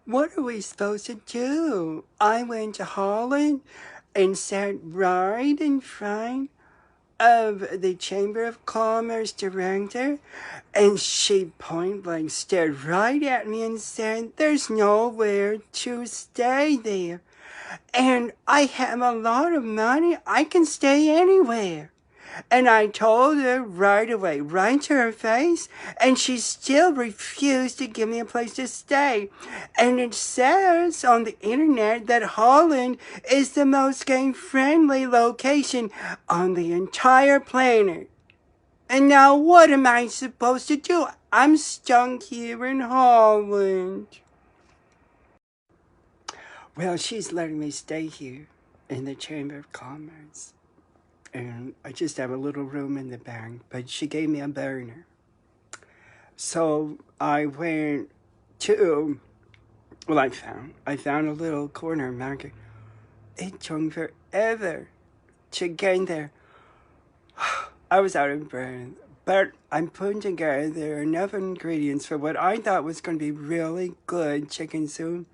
What are we supposed to do? I went to Holland and sat right in front of the Chamber of Commerce director, and she point blank stared right at me and said, "There's nowhere to stay there. And I have a lot of money. I can stay anywhere." And I told her right away, right to her face, and she still refused to give me a place to stay. And it says on the internet that Holland is the most game-friendly location on the entire planet. And now what am I supposed to do? I'm stuck here in Holland. Well, she's letting me stay here in the Chamber of Commerce. And I just have a little room in the bank, but she gave me a burner. So I went to, well, I found a little corner market. It took forever to get there. I was out of breath, but I'm putting together enough ingredients for what I thought was going to be really good chicken soup.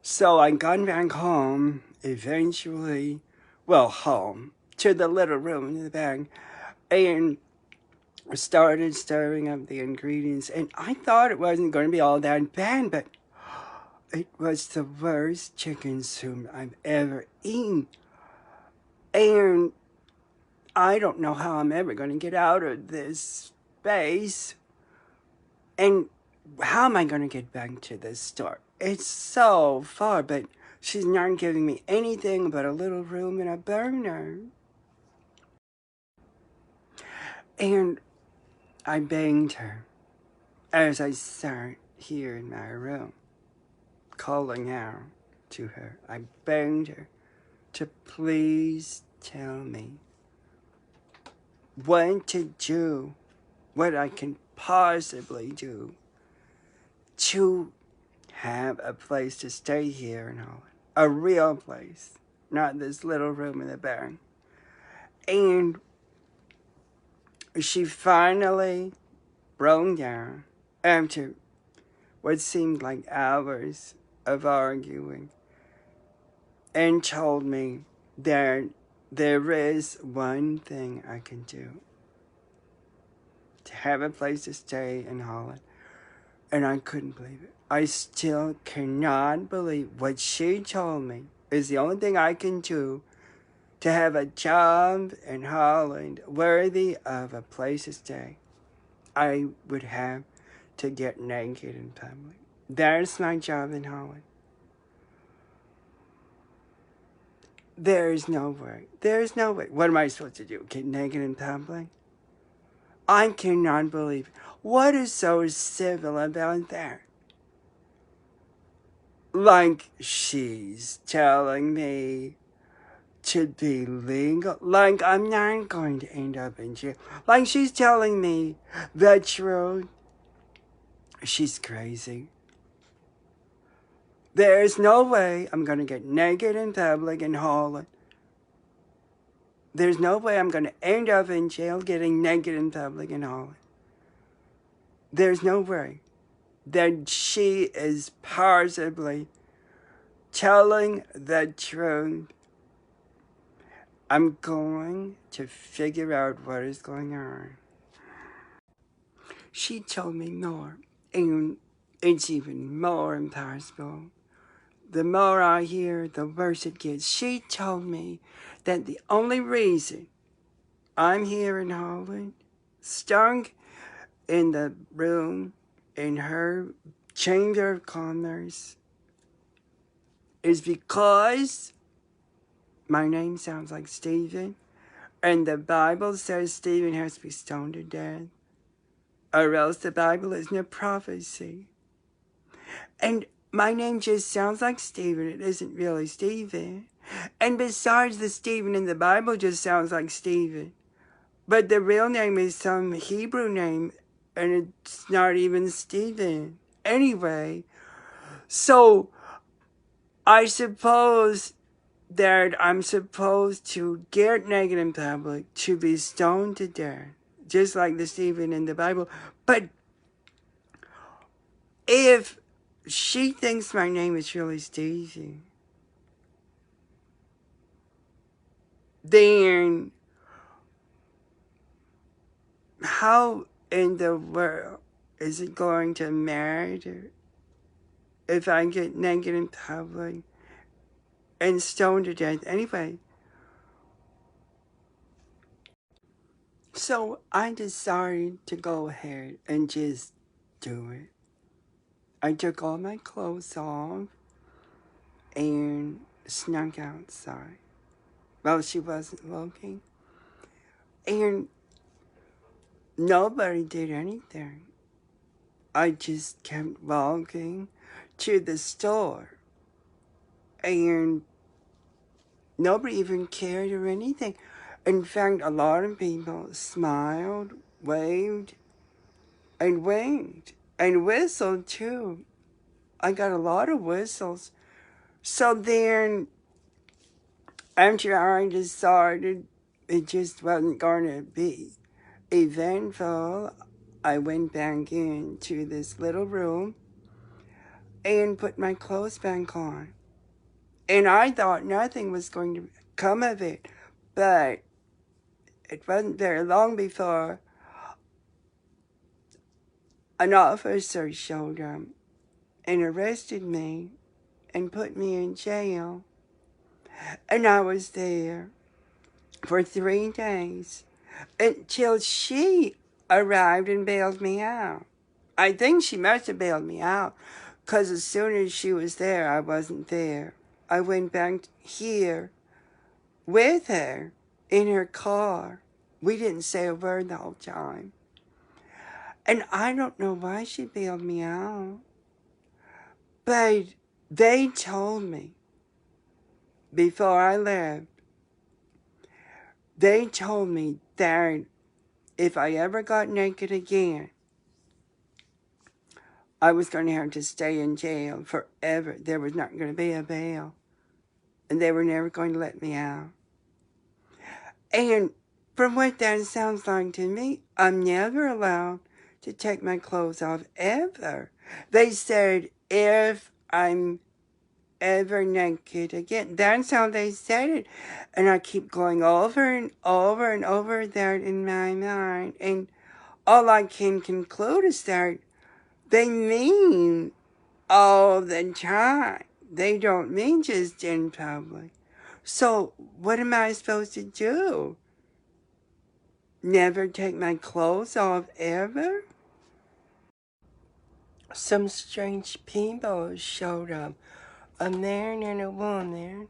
So I got back home, eventually, well, home, to the little room in the back, and started stirring up the ingredients. And I thought it wasn't going to be all that bad, but it was the worst chicken soup I've ever eaten. And I don't know how I'm ever going to get out of this space. And how am I going to get back to this store? It's so far, but she's not giving me anything but a little room and a burner. And I begged her as I sat here in my room, calling out to her. I begged her to please tell me what to do, what I can possibly do to have a place to stay here in Holland. A real place, not this little room in the back. And she finally broke down after what seemed like hours of arguing and told me that there is one thing I can do to have a place to stay in Holland. And I couldn't believe it. I still cannot believe what she told me is the only thing I can do to have a job in Holland worthy of a place to stay. I would have to get naked in public. That's my job in Holland. There's no way. There's no way. What am I supposed to do? Get naked in public? I cannot believe it. What is so civil about that? Like she's telling me to be legal. Like I'm not going to end up in jail. Like she's telling me the truth. She's crazy. There's no way I'm going to get naked in public in Holland. There's no way I'm going to end up in jail getting naked in public in Holland. There's no way that she is possibly telling the truth. I'm going to figure out what is going on. She told me more, and it's even more impossible. The more I hear, the worse it gets. She told me that the only reason I'm here in Holland, stuck in the room in her Chamber of Commerce, is because my name sounds like Stephen, and the Bible says Stephen has to be stoned to death, or else the Bible isn't a prophecy. And my name just sounds like Stephen. It isn't really Stephen. And besides, the Stephen in the Bible just sounds like Stephen. But the real name is some Hebrew name, and it's not even Stephen. Anyway, so I suppose that I'm supposed to get naked in public to be stoned to death, just like the Stephen in the Bible. But if she thinks my name is really Stacy. Then how in the world is it going to matter if I get naked in public and stoned to death anyway? So I decided to go ahead and just do it. I took all my clothes off and snuck outside. Well, she wasn't looking. And nobody did anything. I just kept walking to the store. And nobody even cared or anything. In fact, a lot of people smiled, waved, and winked, and whistled too. I got a lot of whistles. So then, after I decided it just wasn't going to be eventful, I went back into this little room and put my clothes back on. And I thought nothing was going to come of it. But it wasn't very long before an officer showed up and arrested me and put me in jail. And I was there for 3 days until she arrived and bailed me out. I think she must have bailed me out because as soon as she was there, I wasn't there. I went back here with her in her car. We didn't say a word the whole time. And I don't know why she bailed me out. But they told me before I left, they told me that if I ever got naked again, I was going to have to stay in jail forever. There was not going to be a bail. And they were never going to let me out. And from what that sounds like to me, I'm never allowed to take my clothes off ever. They said if I'm ever naked again. That's how they said it. And I keep going over and over and over that in my mind. And all I can conclude is that they mean all the time. They don't mean just in public. So what am I supposed to do? Never take my clothes off ever? Some strange people showed up. A man and a woman.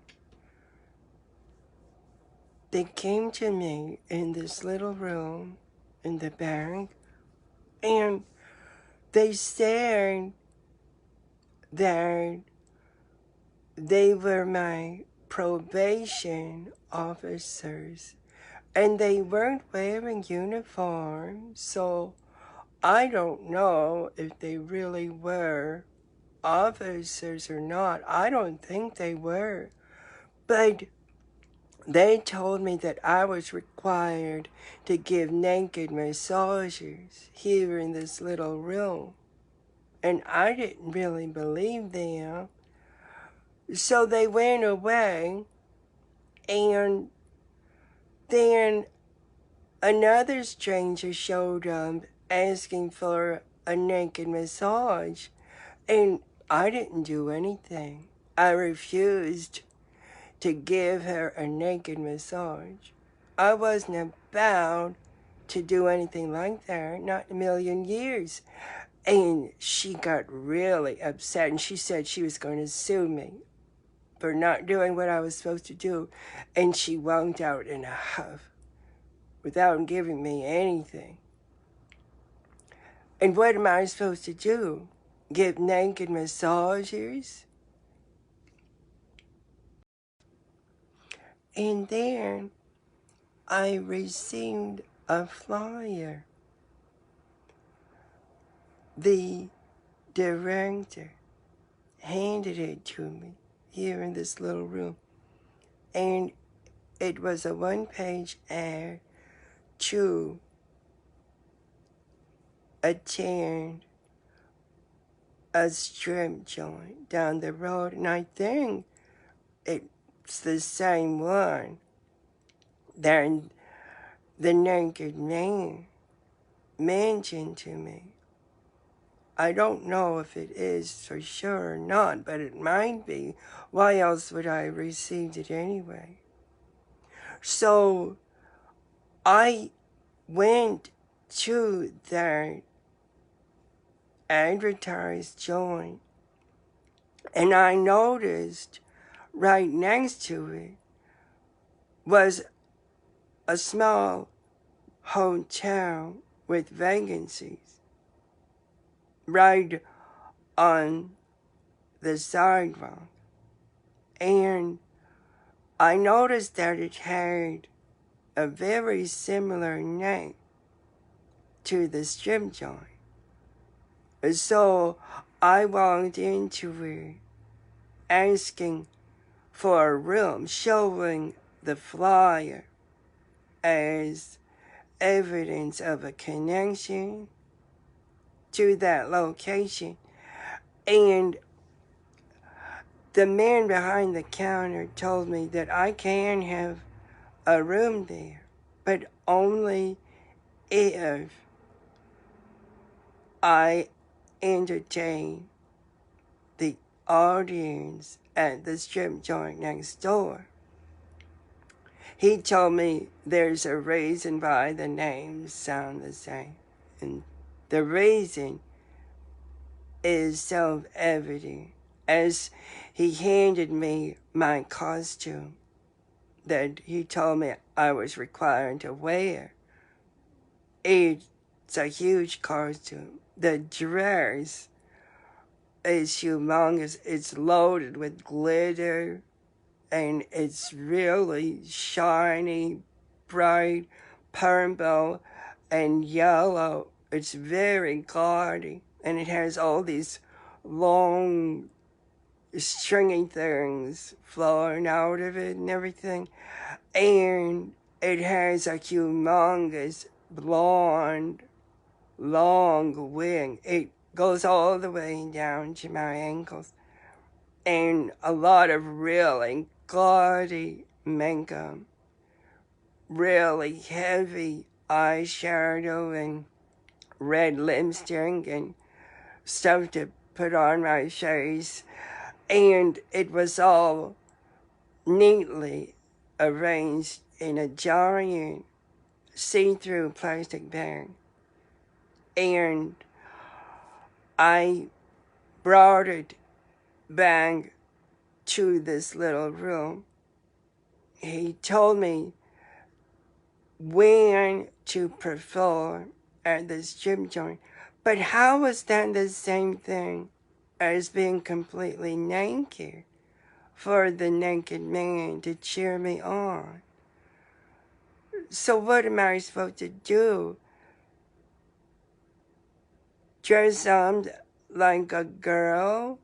They came to me in this little room in the back, and they said that they were my probation officers, and they weren't wearing uniforms, so I don't know if they really were officers or not. I don't think they were, but they told me that I was required to give naked massages here in this little room. And I didn't really believe them. So they went away, and then another stranger showed up asking for a naked massage. And I didn't do anything. I refused to give her a naked massage. I wasn't about to do anything like that, not in a million years. And she got really upset, and she said she was going to sue me for not doing what I was supposed to do. And she walked out in a huff without giving me anything. And what am I supposed to do? Give naked massages? And then I received a flyer. The director handed it to me here in this little room. And it was a 1-page ad to attend a strip joint down the road, and I think it's the same one that the naked man mentioned to me. I don't know if it is for sure or not, but it might be. Why else would I have received it anyway? So I went to that advertised joint, and I noticed right next to it was a small hotel with vacancies right on the sidewalk. And I noticed that it had a very similar name to the strip joint. So I walked into it asking for a room, showing the flyer as evidence of a connection to that location. And the man behind the counter told me that I can have a room there, but only if I entertain the audience at the strip joint next door. He told me there's a reason why the names sound the same. And the reason is self-evident, as he handed me my costume that he told me I was required to wear. It's a huge costume. The dress is humongous. It's loaded with glitter, and it's really shiny, bright, purple, and yellow. It's very gaudy, and it has all these long stringy things flowing out of it and everything. And it has a humongous blonde, long wing. It goes all the way down to my ankles. And a lot of really gaudy makeup, really heavy eyeshadow and red lipstick and stuff to put on my face. And it was all neatly arranged in a giant see-through plastic bag. And I brought it back to this little room. He told me when to perform at the strip joint. But how was that the same thing as being completely naked for the naked man to cheer me on? So what am I supposed to do? Dress up like a girl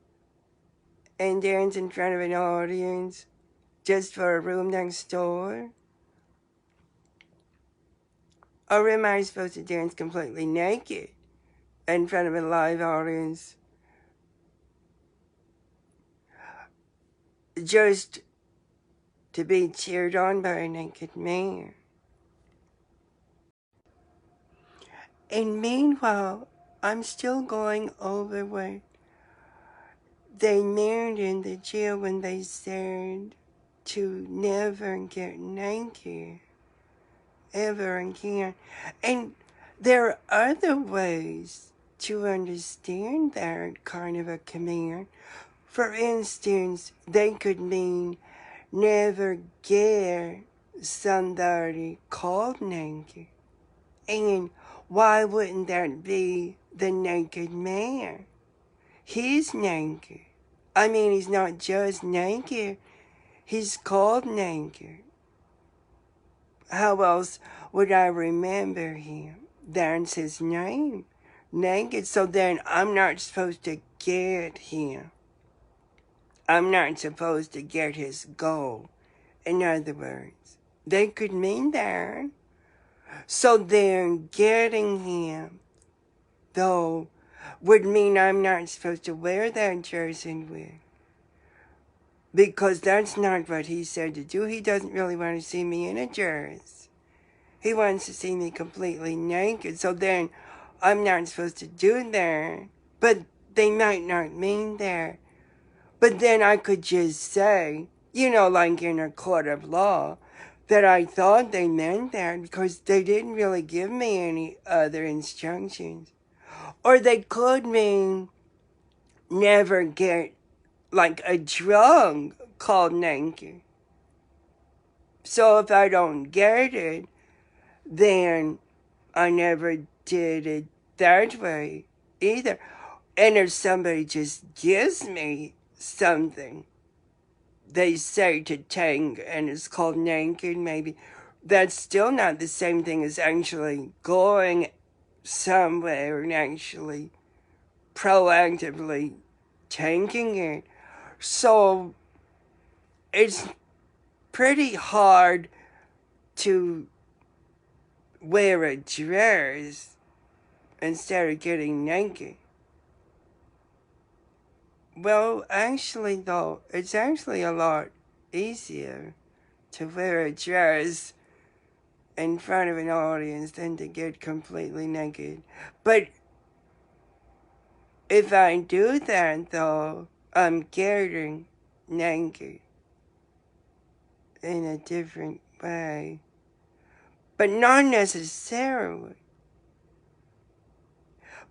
and dance in front of an audience just for a room next door? Or am I supposed to dance completely naked in front of a live audience just to be cheered on by a naked man? And meanwhile, I'm still going over what they meant in the jail when they said to never get naked ever again. And there are other ways to understand that kind of a command. For instance, they could mean never get somebody called naked. And why wouldn't that be the naked man? He's naked. I mean, he's not just naked. He's called naked. How else would I remember him? That's his name. Naked. So then I'm not supposed to get him. I'm not supposed to get his goal. In other words, they could mean that. So then getting him, though, would mean I'm not supposed to wear that dress and wig. Because that's not what he said to do. He doesn't really want to see me in a dress. He wants to see me completely naked. So then I'm not supposed to do that. But they might not mean that. But then I could just say, like in a court of law, that I thought they meant that because they didn't really give me any other instructions. Or they could mean never get like a drug called naked. So if I don't get it, then I never did it that way either. And if somebody just gives me something, they say to take, and it's called naked maybe, that's still not the same thing as actually going somewhere and actually proactively taking it. So it's pretty hard to wear a dress instead of getting naked. Well, actually, though, it's actually a lot easier to wear a dress in front of an audience than to get completely naked. But if I do that, though, I'm getting naked in a different way. But not necessarily.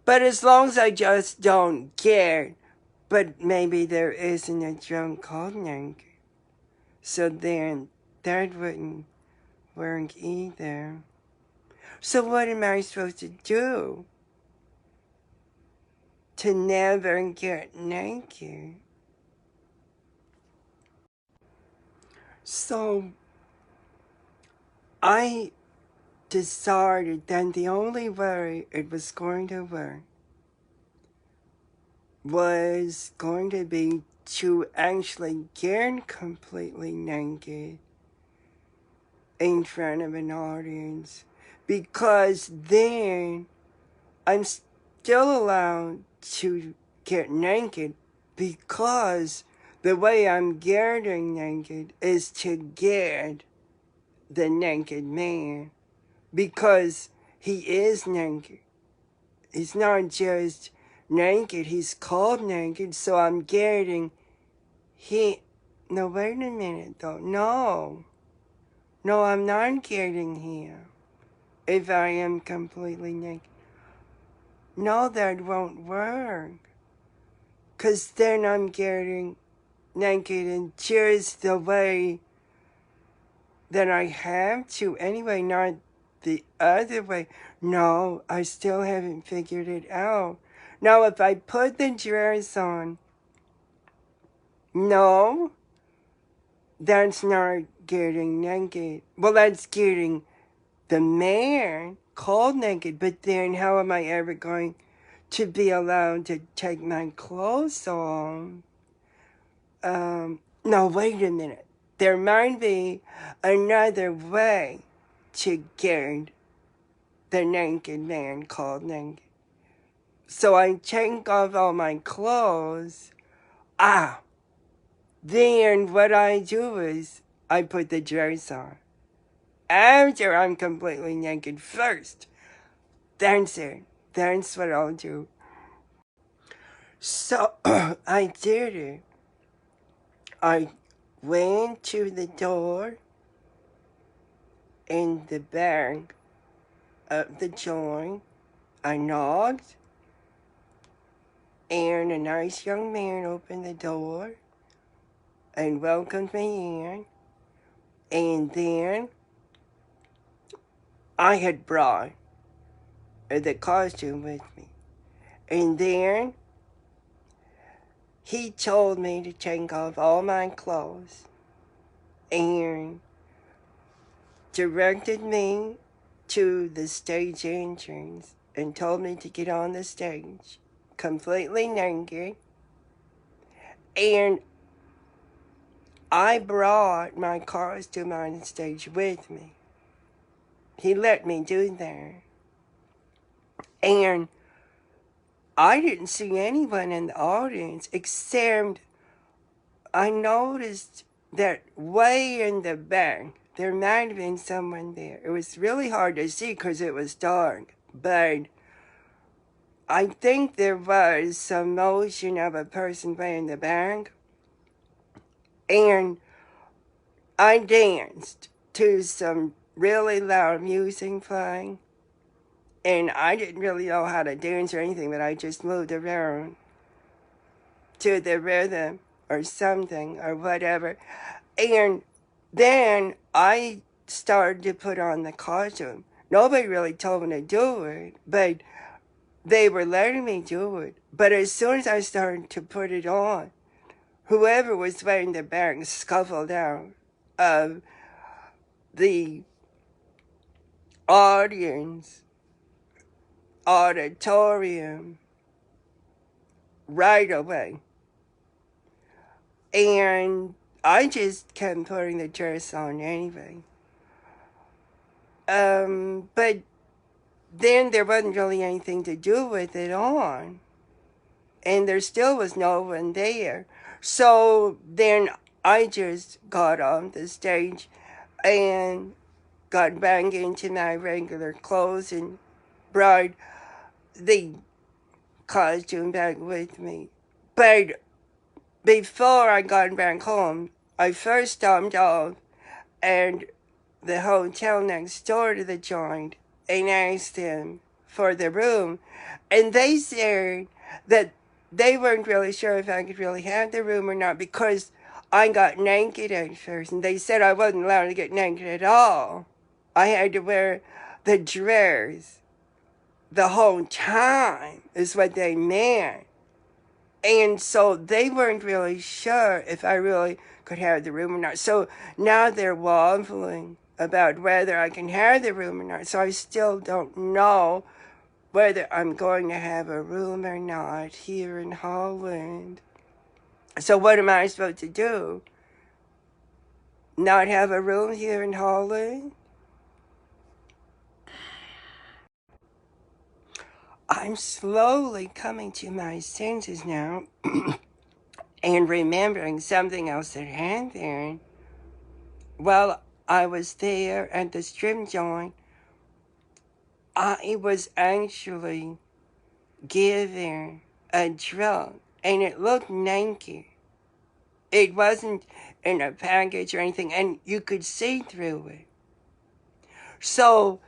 But as long as I just don't get, but maybe there isn't a drum called naked. So then that wouldn't work either. So what am I supposed to do to never get naked? So I decided that the only way it was going to work was going to be to actually get completely naked in front of an audience, because then I'm still allowed to get naked, because the way I'm getting naked is to get the naked man, because he is naked. He's not just naked, he's called naked, so I'm getting no, wait a minute though. No, I'm not getting him if I am completely naked. No, that won't work. Because then I'm getting naked in just the way that I have to anyway, not the other way. No, I still haven't figured it out. Now, if I put the dress on, no, that's not getting naked. Well, that's getting the man called naked, but then how am I ever going to be allowed to take my clothes on? No, wait a minute. There might be another way to get the naked man called naked. So I take off all my clothes. Then what I do is I put the dress on. After I'm completely naked first. That's it. That's what I'll do. So I did it. I went to the door in the back of the joint. I knocked, and a nice young man opened the door and welcomed me in. And then I had brought the costume with me. And then he told me to take off all my clothes and directed me to the stage entrance and told me to get on the stage completely naked. And I brought my costume on stage with me. He let me do that. And I didn't see anyone in the audience except I noticed that way in the back, there might have been someone there. It was really hard to see because it was dark, but I think there was some motion of a person way in the back, and I danced to some really loud music playing, and I didn't really know how to dance or anything, but I just moved around to the rhythm or something or whatever. And then I started to put on the costume. Nobody really told me to do it, but they were letting me do it. But as soon as I started to put it on, whoever was wearing the back scuffled out of the auditorium right away. And I just kept putting the dress on anyway. But then there wasn't really anything to do with it on. And there still was no one there. So then I just got on the stage and got back into my regular clothes and brought the costume back with me. But before I got back home, I first stopped off at the hotel next door to the joint and asked them for the room. And they said that they weren't really sure if I could really have the room or not because I got naked at first. And they said I wasn't allowed to get naked at all. I had to wear the dress the whole time, is what they meant. And so they weren't really sure if I really could have the room or not. So now they're waffling about whether I can have the room or not. So I still don't know whether I'm going to have a room or not here in Holland. So what am I supposed to do? Not have a room here in Holland? I'm slowly coming to my senses now and remembering something else that happened while I was there at the strip joint. I was actually given a drug, and it looked naked. It wasn't in a package or anything, and you could see through it. So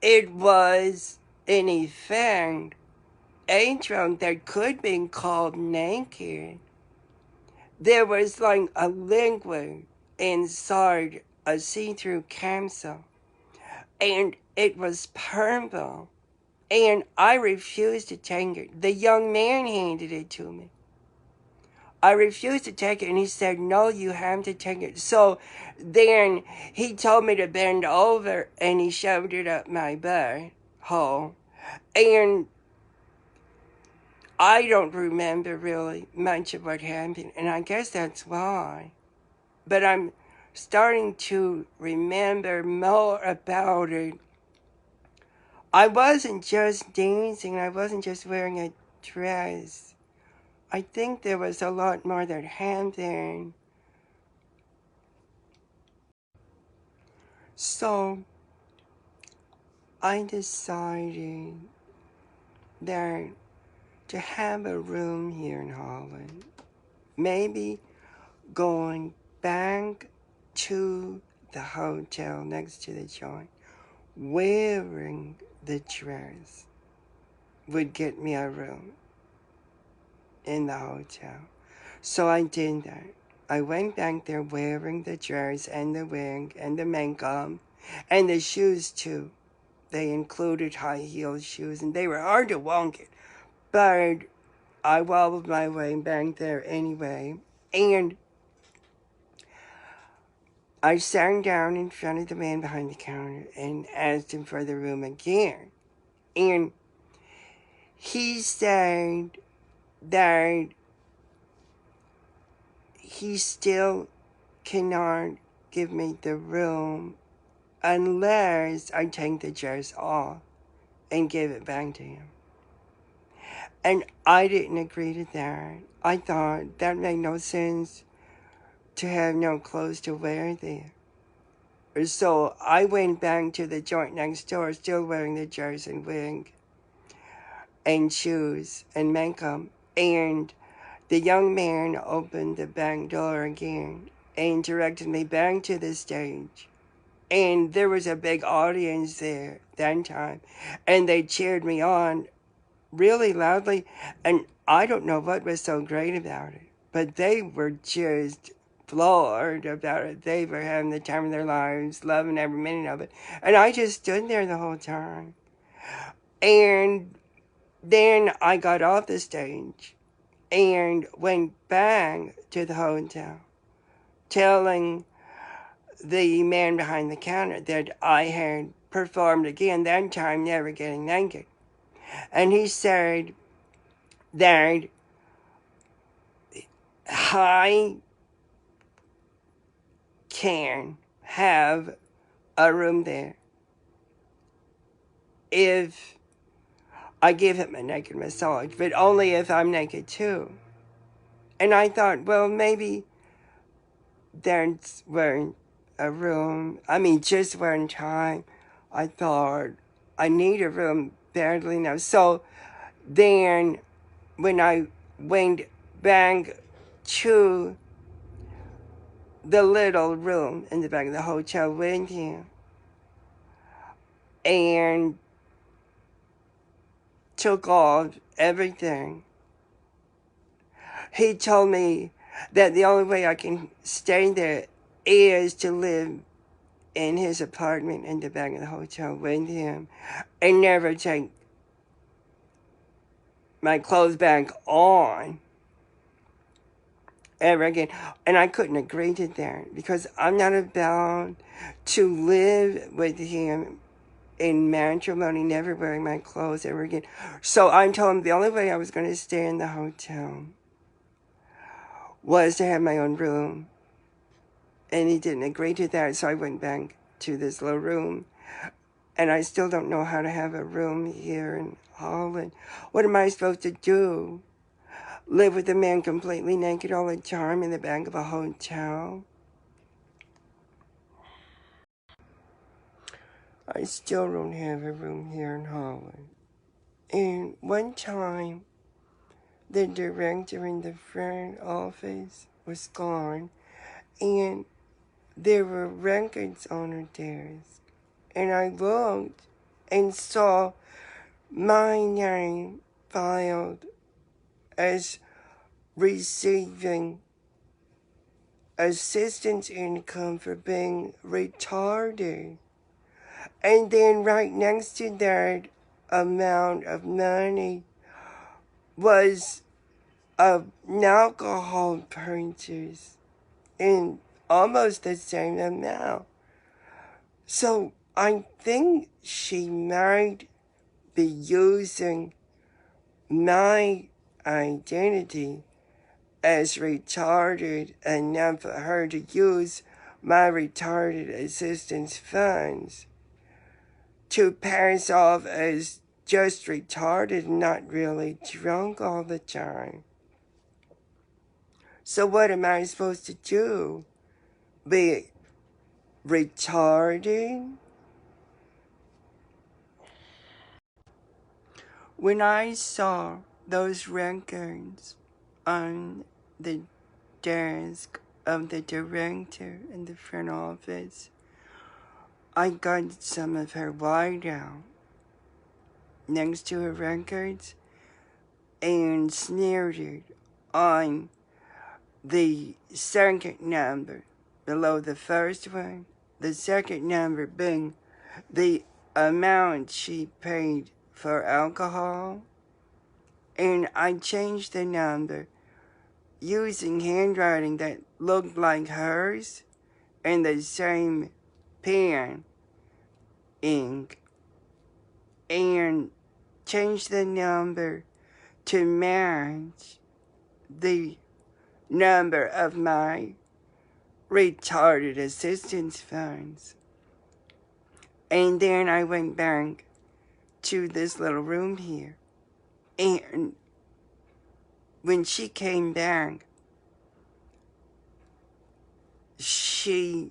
it was, in effect, a drug that could be called naked. There was like a liquid inside a see-through capsule, and it was purple. And I refused to take it. The young man handed it to me. I refused to take it, and he said, no, you have to take it. So then he told me to bend over, and he shoved it up my butt hole. And I don't remember really much of what happened, and I guess that's why. But I'm starting to remember more about it. I wasn't just dancing. I wasn't just wearing a dress. I think there was a lot more that happened. So I decided that to have a room here in Holland, maybe going back to the hotel next to the joint, wearing the dress would get me a room in the hotel. So I did that. I went back there wearing the dress and the wig and the makeup and the shoes too. They included high-heeled shoes, and they were hard to walk in. But I wobbled my way back there anyway. And I sat down in front of the man behind the counter and asked him for the room again. And he said that he still cannot give me the room unless I take the dress off and give it back to him. And I didn't agree to that. I thought that made no sense to have no clothes to wear there. So I went back to the joint next door, still wearing the jersey wig and shoes and makeup. And the young man opened the back door again and directed me back to the stage. And there was a big audience there that time. And they cheered me on really loudly. And I don't know what was so great about it, but they were just floored about it. They were having the time of their lives, loving every minute of it. And I just stood there the whole time. And then I got off the stage and went back to the hotel, telling the man behind the counter that I had performed again, that time never getting naked. And he said that I can have a room there if I give him a naked massage, but only if I'm naked too. And I thought, well, maybe there's weren't a room. I mean, just one time, I thought I need a room badly enough. So then, when I went back to the little room in the back of the hotel with him and took off everything, he told me that the only way I can stay there is to live in his apartment in the back of the hotel with him and never take my clothes back on ever again. And I couldn't agree to that because I'm not about to live with him in matrimony, never wearing my clothes ever again. So I told him the only way I was going to stay in the hotel was to have my own room. And he didn't agree to that, so I went back to this little room. And I still don't know how to have a room here in Holland. What am I supposed to do? Live with a man completely naked all the time in the back of a hotel? I still don't have a room here in Holland. And one time, the director in the front office was gone, and there were records on her desk. And I looked and saw my name filed as receiving assistance income for being retarded. And then right next to that amount of money was an alcohol purchase in almost the same amount. So I think she might be using my identity as retarded enough for her to use my retarded assistance funds to pass off as just retarded and not really drunk all the time. So what am I supposed to do? Be retarded? When I saw those records on the desk of the director in the front office, I got some of her white out next to her records and smeared it on the second number below the first one, the second number being the amount she paid for alcohol, and I changed the number using handwriting that looked like hers and the same pen ink, and changed the number to match the number of my retarded assistance funds. And then I went back to this little room here. And when she came back, she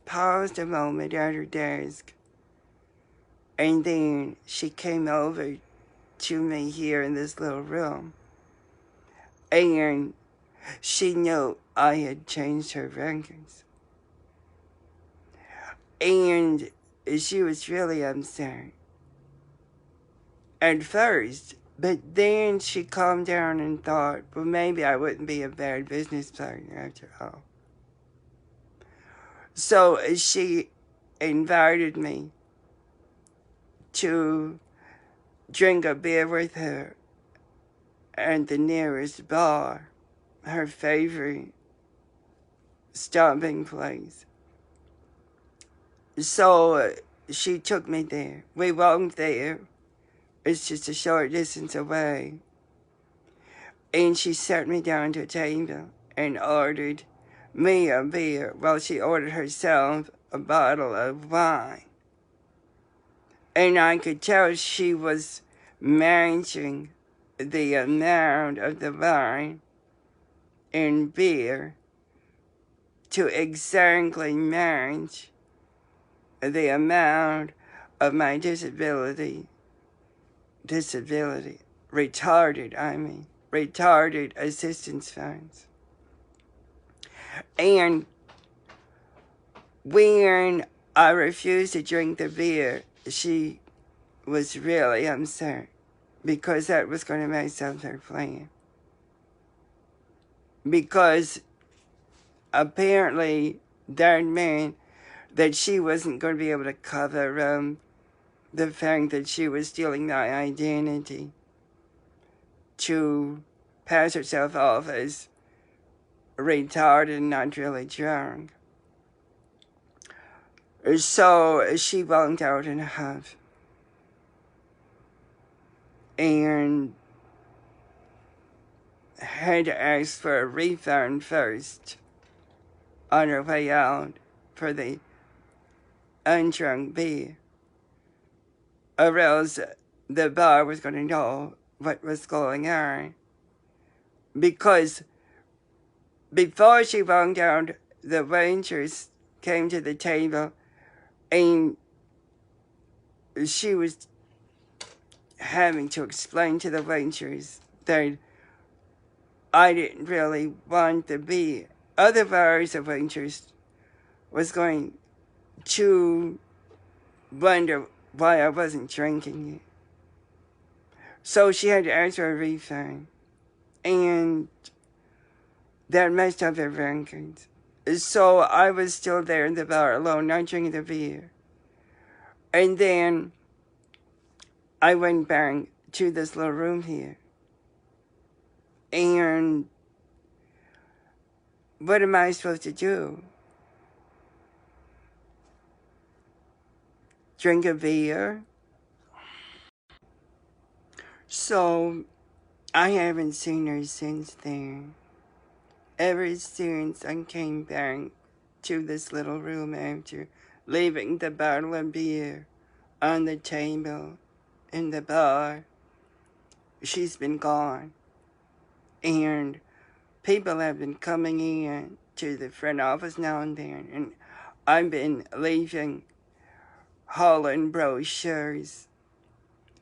paused a moment at her desk, and then she came over to me here in this little room, and she knew I had changed her records. And she was really upset at first, but then she calmed down and thought, well, maybe I wouldn't be a bad business partner after all. So she invited me to drink a beer with her at the nearest bar, her favorite stopping place. So she took me there. We walked there. It's just a short distance away. And she sat me down to a table and ordered me a beer while she ordered herself a bottle of wine. And I could tell she was matching the amount of the wine and beer to exactly match the amount of my retarded assistance funds. And when I refused to drink the beer, she was really upset because that was going to mess up her plan. Because apparently that meant that she wasn't going to be able to cover the fact that she was stealing my identity to pass herself off as retarded and not really drunk. So she walked out in a huff and had to ask for a refund first on her way out for the undrunk beer, or else the bar was going to know what was going on. Because before she walked out, the waitress came to the table and she was having to explain to the waitress that I didn't really want the beer. Otherwise, the waitress was going to wonder why I wasn't drinking it. So she had to ask for a refund. And that messed up her records. So I was still there in the bar alone, not drinking the beer. And then I went back to this little room here. And what am I supposed to do? Drink a beer? So I haven't seen her since then. Ever since I came back to this little room after leaving the bottle of beer on the table in the bar, she's been gone. And people have been coming in to the front office now and then, and I've been leaving Holland brochures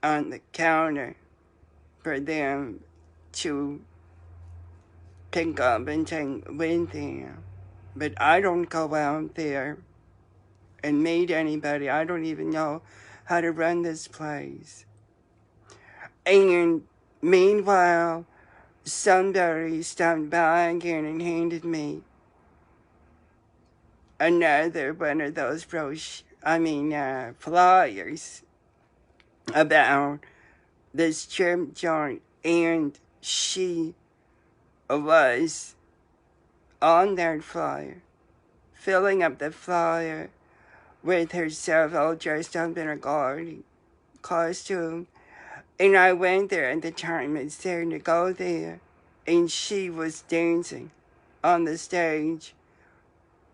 on the counter for them to pick up and take with them. But I don't go out there and meet anybody. I don't even know how to run this place. And meanwhile, somebody stopped by again and handed me another one of those flyers about this strip joint, and she was on that flyer, filling up the flyer with herself all dressed up in a garden costume. And I went there at the time it said to go there, and she was dancing on the stage,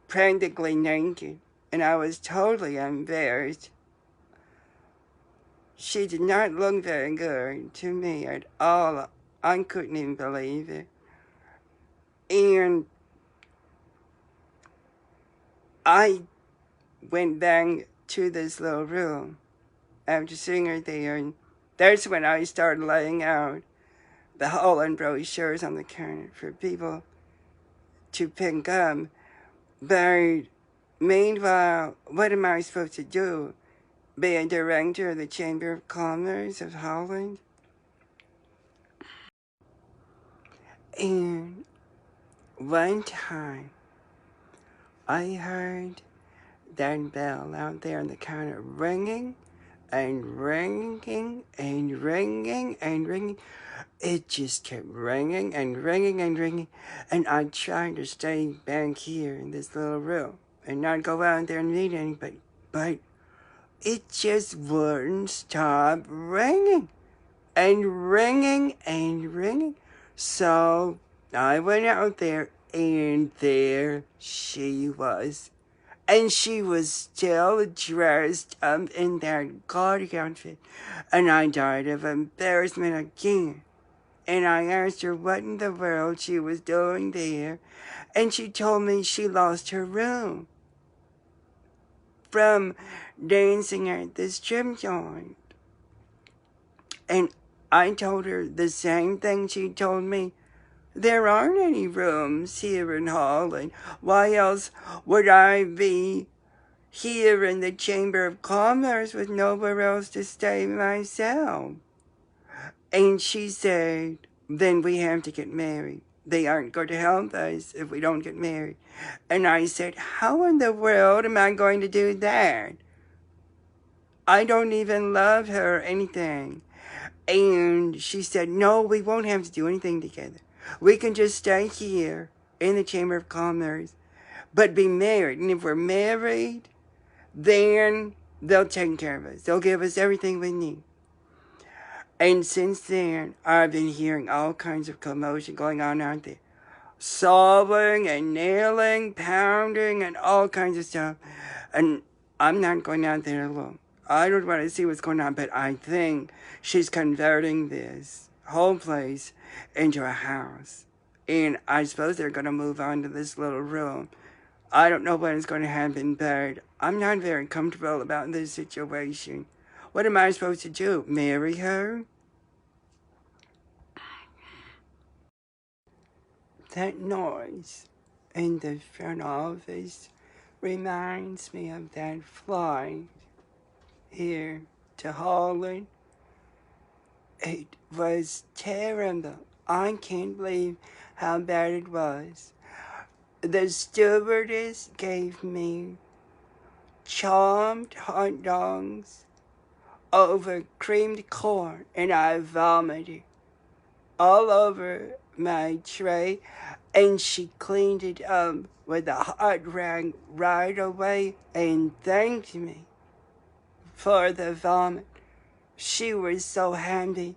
practically naked, and I was totally embarrassed. She did not look very good to me at all. I couldn't even believe it. And I went back to this little room after seeing her there, and that's when I started laying out the Holland brochures on the counter for people to pick up. But meanwhile, what am I supposed to do? Be a director of the Chamber of Commerce of Holland? And one time, I heard that bell out there on the counter ringing and ringing and ringing and ringing. It just kept ringing and ringing and ringing. And I tried to stay back here in this little room and not go out there and meet anybody. But it just wouldn't stop ringing and ringing and ringing. So I went out there, and there she was. And she was still dressed up in that gaudy outfit. And I died of embarrassment again. And I asked her what in the world she was doing there. And she told me she lost her room from dancing at the strip joint. And I told her the same thing she told me. There aren't any rooms here in Holland. Why else would I be here in the Chamber of Commerce with nowhere else to stay myself? And she said, then we have to get married. They aren't going to help us if we don't get married. And I said, how in the world am I going to do that? I don't even love her or anything. And she said, no, we won't have to do anything together. We can just stay here in the Chamber of Commerce, but be married. And if we're married, then they'll take care of us. They'll give us everything we need. And since then, I've been hearing all kinds of commotion going on out there. Sawing and nailing, pounding, and all kinds of stuff. And I'm not going out there alone. I don't want to see what's going on, but I think she's converting this whole place into a house. And I suppose they're going to move on to this little room. I don't know when it's going to happen, but I'm not very comfortable about this situation. What am I supposed to do? Marry her? That noise in the front office reminds me of that flight here to Holland. It was terrible. I can't believe how bad it was. The stewardess gave me chopped hot dogs over creamed corn, and I vomited all over my tray, and she cleaned it up with a hot rag right away and thanked me for the vomit. She was so happy.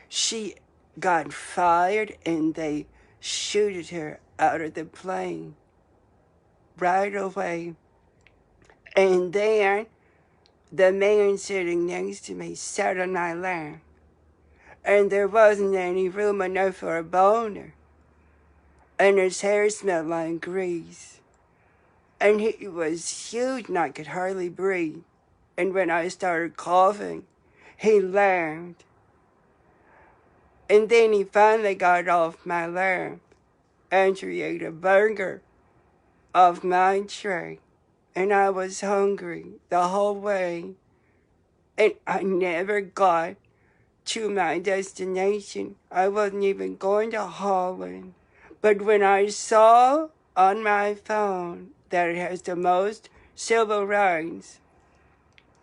She got fired, and they shooted her out of the plane right away. And then the man sitting next to me sat on my lap, and there wasn't any room enough for a boner. And his hair smelled like grease. And he was huge, and I could hardly breathe. And when I started coughing, he laughed. And then he finally got off my lap and he ate a burger off my tray. And I was hungry the whole way. And I never got to my destination. I wasn't even going to Holland. But when I saw on my phone that it has the most civil rights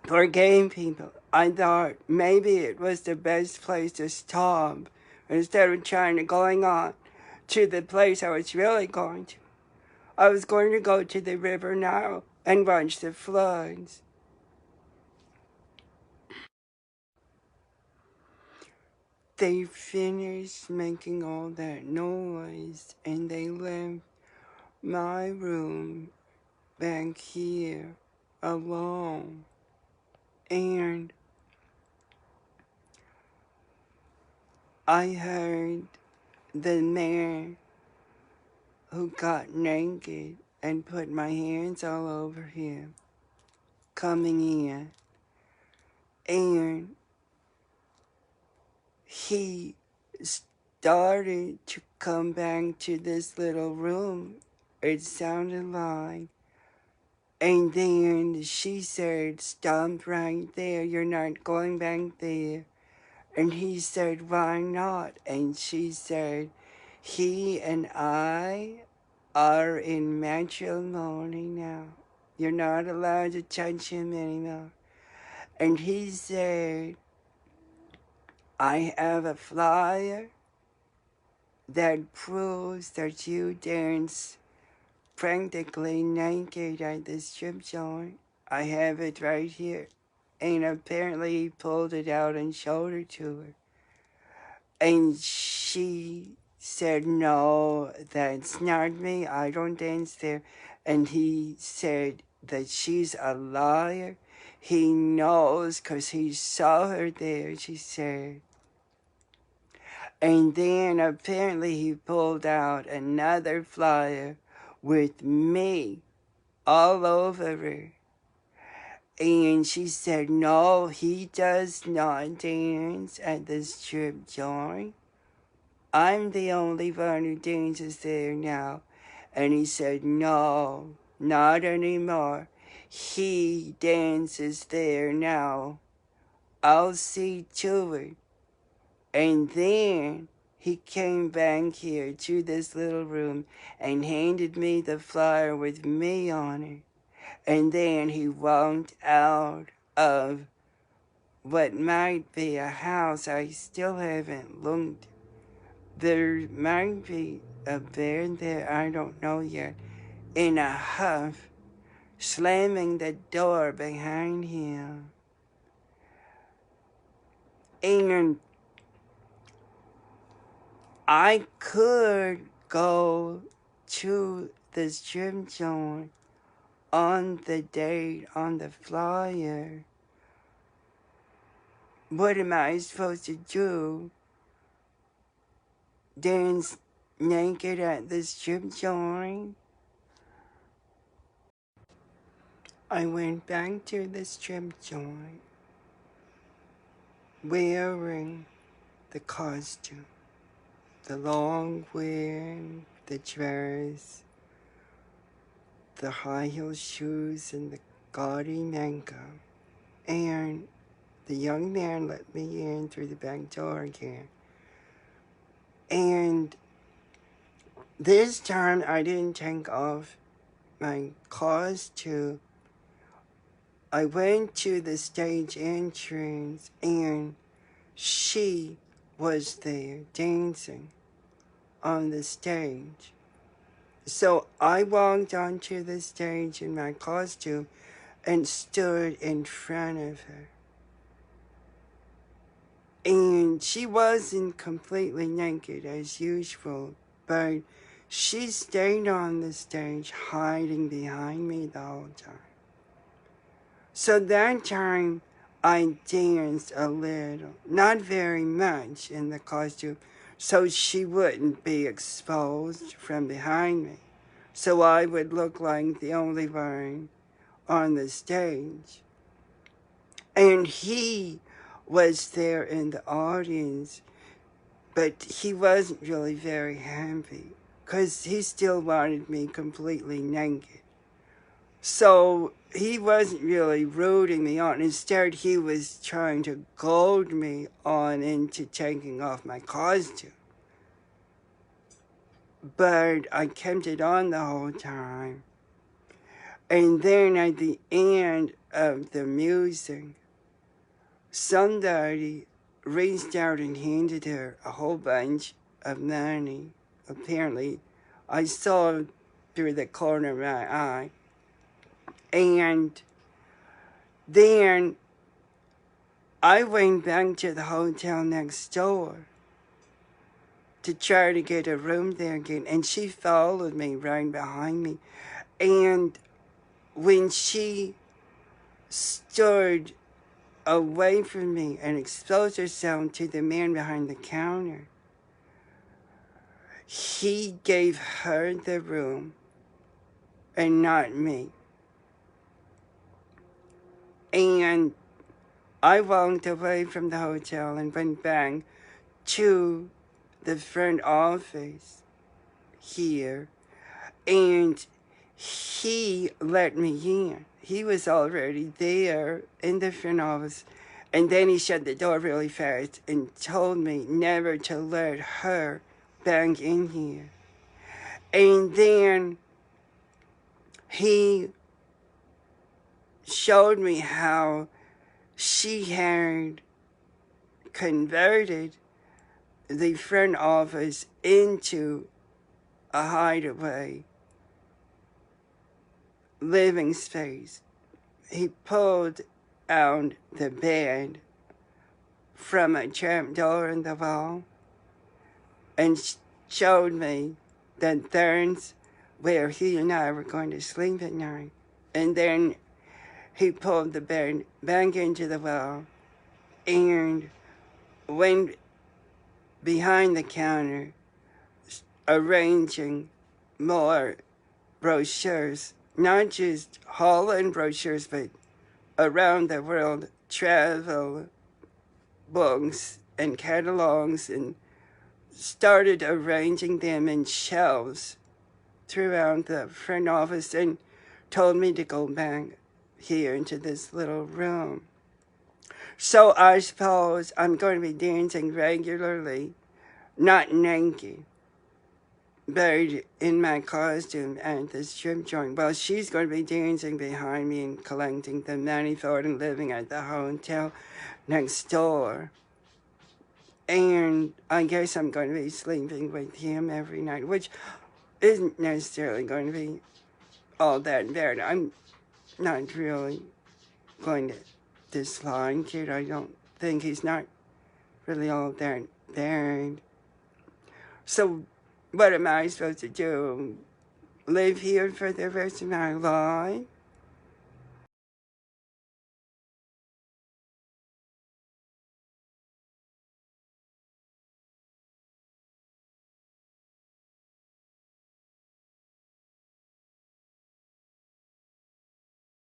for gay people, I thought maybe it was the best place to stop instead of trying to going on to the place I was really going to. I was going to go to the river Nile and watch the floods. They finished making all that noise and they left my room back here alone. And I heard the man who got naked and put my hands all over him coming in, and he started to come back to this little room, it sounded like. And then she said, "Stop right there, you're not going back there." And he said, "Why not?" And she said, "He and I are in matrimony now. You're not allowed to touch him anymore." And he said, "I have a flyer that proves that you dance practically naked at the strip joint. I have it right here." And apparently he pulled it out and showed it to her. And she said, "No, that's not me. I don't dance there." And he said that she's a liar. He knows because he saw her there, she said. And then apparently he pulled out another flyer with me all over her. And she said, "No, he does not dance at the strip joint. I'm the only one who dances there now." And he said, "No, not anymore. He dances there now. I'll see to it." And then he came back here to this little room and handed me the flyer with me on it. And then he walked out of what might be a house. I still haven't looked. There might be a bed there, I don't know yet. In a huff, slamming the door behind him. And I could go to the strip joint on the date on the flyer. What am I supposed to do? Dance naked at the strip joint? I went back to the strip joint wearing the costume, the long wear, the dress, the high heel shoes, and the gaudy makeup. And the young man let me in through the back door again. And this time I didn't take off my costume. I went to the stage entrance and she was there dancing on the stage. So I walked onto the stage in my costume and stood in front of her. And she wasn't completely naked as usual, but she stayed on the stage hiding behind me the whole time. So that time I danced a little, not very much in the costume, so she wouldn't be exposed from behind me. So I would look like the only one on the stage. And he was there in the audience, but he wasn't really very happy because he still wanted me completely naked. So he wasn't really rooting me on. Instead, he was trying to goad me on into taking off my costume. But I kept it on the whole time. And then at the end of the music, somebody reached out and handed her a whole bunch of money. Apparently, I saw through the corner of my eye. And then I went back to the hotel next door to try to get a room there again, and she followed me right behind me. And when she stood away from me and exposed herself to the man behind the counter. He gave her the room and not me. And I walked away from the hotel and went back to the front office here, and he let me in. He was already there in the front office, and then he shut the door really fast and told me never to let her back in here. And then he showed me how she had converted the front office into a hideaway living space. He pulled out the bed from a trap door in the wall and showed me that there's where he and I were going to sleep at night. And then he pulled the bed back into the wall and went behind the counter, arranging more brochures, not just Holland brochures, but around the world travel books and catalogs, and started arranging them in shelves throughout the front office and told me to go back here into this little room. So I suppose I'm going to be dancing regularly, not naked, but in my costume at the strip joint. Well, she's going to be dancing behind me and collecting the money for it and living at the hotel next door. And I guess I'm going to be sleeping with him every night, which isn't necessarily going to be all that bad. I'm not really going to dislike it. I don't think he's not really all that bad. So what am I supposed to do? Live here for the rest of my life?